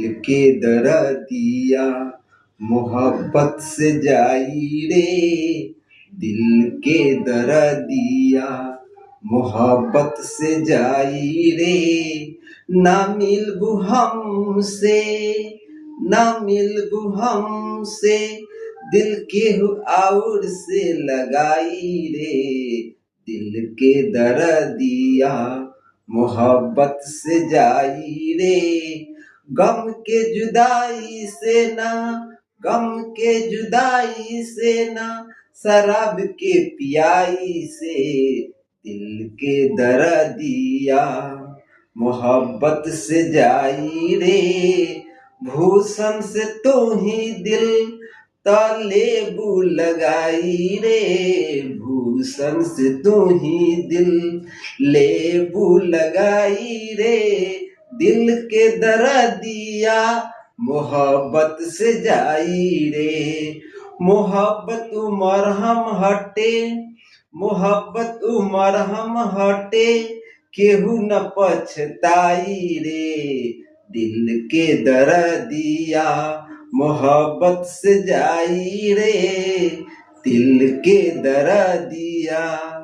के दर्दिया मोहब्बत से जाई रे, दिल के दर्दिया मोहब्बत से जाई रे। ना मिलबू हमसे, ना मिलबू हमसे, दिल के और से लगाई रे, दिल के दर्दिया मोहब्बत से जाई रे। गम के जुदाई से ना, गम के जुदाई से ना, शराब के पियाई से, दिल के दर्दिया मोहब्बत से जाई रे। भूषण से तो ही दिल तलेबू लगाई रे, भूषण से तू ही दिल लेबू लगाई रे। दिल के दर्दिया मोहब्बत से जाई रे। मोहब्बत मरहम हटे, मोहब्बत मरहम हटे, केहू न पछताई रे, दिल के दर्दिया मोहब्बत से जाई रे, दिल के दर्दिया।